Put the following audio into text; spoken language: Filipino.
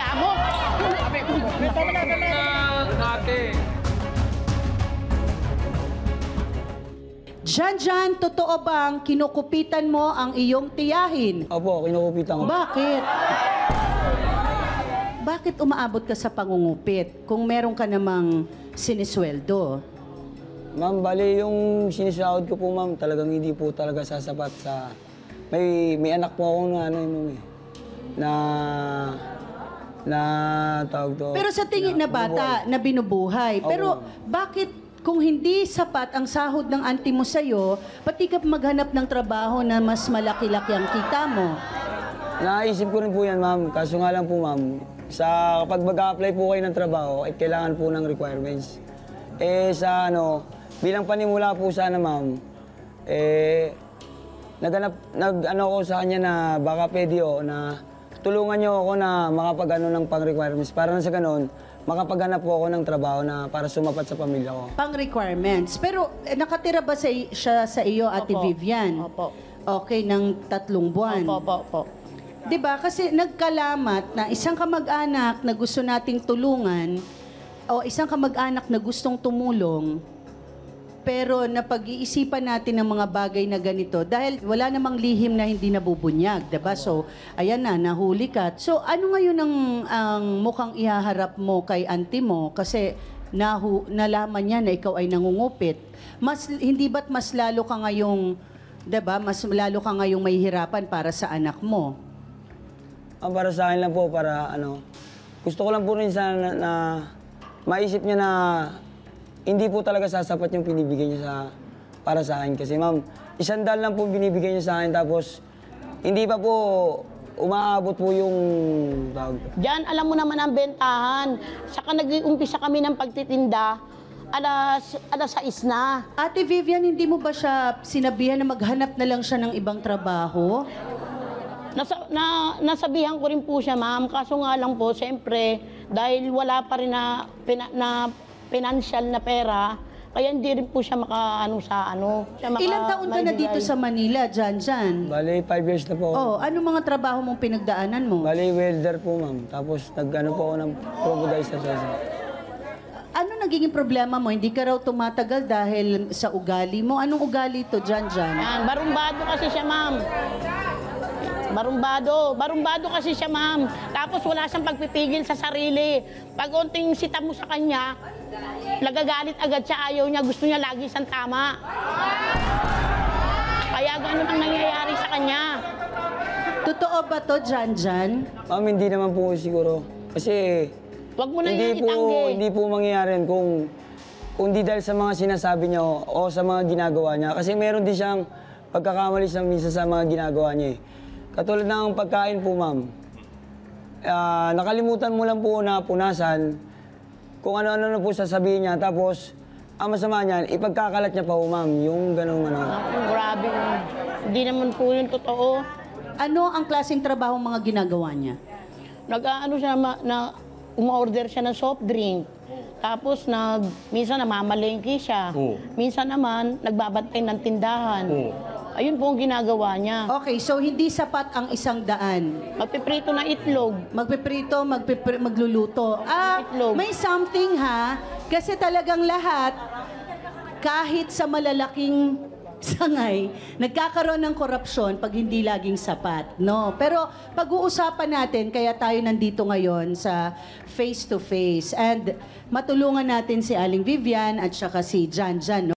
hiya mo. Jan, totoo bang kinukupitan mo ang iyong tiyahin? Opo, kinukupitan ko. Bakit? Bakit umaabot ka sa pangungupit kung meron ka namang sinisweldo? Ma'am, bali yung sinisahod ko po, ma'am, talagang hindi po talaga sasapat sa... May anak po akong na tawag to. Pero sa tingin na bata na binubuhay. Pero bakit kung hindi sapat ang sahod ng auntie mo sa'yo, pati ka maghanap ng trabaho na mas malaki-laki ang kita mo? Naisip ko rin po yan, ma'am. Kaso nga lang po, ma'am, kapag mag-a-apply po kayo ng trabaho, kailangan po ng requirements. Bilang panimula po sana, ma'am, nag-ano ko sa kanya na baka pwede na tulungan niyo ako na makapag-ano ng pang-requirements para na sa ganun, makapaghanap po ako ng trabaho na para sumapat sa pamilya ko. Pang-requirements. Pero nakatira ba siya sa iyo, Ate Vivian? Opo. Okay, ng 3 buwan. Opo. Diba? Kasi nagkalamat na isang kamag-anak na gusto nating tulungan o isang kamag-anak na gustong tumulong, pero napag-iisipan natin ng mga bagay na ganito dahil wala namang lihim na hindi nabubunyag, diba? So, ayan na, nahuli ka. So, ano ngayon ang mukhang ihaharap mo kay auntie mo? Kasi nalaman niya na ikaw ay nangungupit. Hindi ba't mas lalo ka ngayong, diba? Mas lalo ka ngayong mahihirapan para sa anak mo? Para sa akin lang po, gusto ko lang po rin sana na maisip niya na hindi po talaga sasapat yung binibigay niya para sa akin. Kasi ma'am, 100 lang po binibigay niya sa akin tapos hindi pa po umaabot po yung tawag. Diyan, alam mo naman ang bentahan. Saka nag-umpisa kami ng pagtitinda, alas 6 na. Ate Vivian, hindi mo ba siya sinabihan na maghanap na lang siya ng ibang trabaho? Nasabihan ko rin po siya, ma'am. Kaso nga lang po, siyempre, dahil wala pa rin na financial na pera, kaya hindi rin po siya Ilang taon ka na dito sa Manila, Jan? Bali, 5 years na po. Ano mga trabaho mong pinagdaanan mo? Bali, welder po, ma'am. Tapos nag-ano po ako ng probodizer sa isa. Ano naging problema mo? Hindi ka raw tumatagal dahil sa ugali mo? Anong ugali to, Jan? Yan, barumbado kasi siya, ma'am. Barumbado kasi siya, ma'am. Tapos wala siyang pagpipigil sa sarili. Pag unting sita mo sa kanya, nagagalit agad siya, ayaw niya, gusto niya lagi siyang tama. Kaya ganun ang nangyayari sa kanya. Totoo ba to, Jan? Ma'am, hindi naman po siguro. Kasi wag mo na yan itanggi. Hindi po mangyayari kung di dahil sa mga sinasabi niya o sa mga ginagawa niya. Kasi meron din siyang pagkakamali minsan sa mga ginagawa niya. Katulad ng pagkain po, ma'am. Nakalimutan mo lang po na punasan kung ano-ano na po sasabihin niya. Tapos, ang masama niyan, ipagkakalat niya pa po, ma'am. Yung ganun Grabe. Hindi naman po yung totoo. Ano ang klaseng trabaho mga ginagawa niya? Umorder siya ng soft drink. Tapos, minsan namamalengke siya. Minsan naman, nagbabantay ng tindahan. Ayun po ang ginagawa niya. Okay, so hindi sapat ang 100. Magpiprito na itlog. Magpiprito, magluluto. Itlog. May something ha, kasi talagang lahat, kahit sa malalaking sangay, nagkakaroon ng korupsyon pag hindi laging sapat, no? Pero pag-uusapan natin, kaya tayo nandito ngayon sa face-to-face, and matulungan natin si Aling Vivian at saka si Jan, no?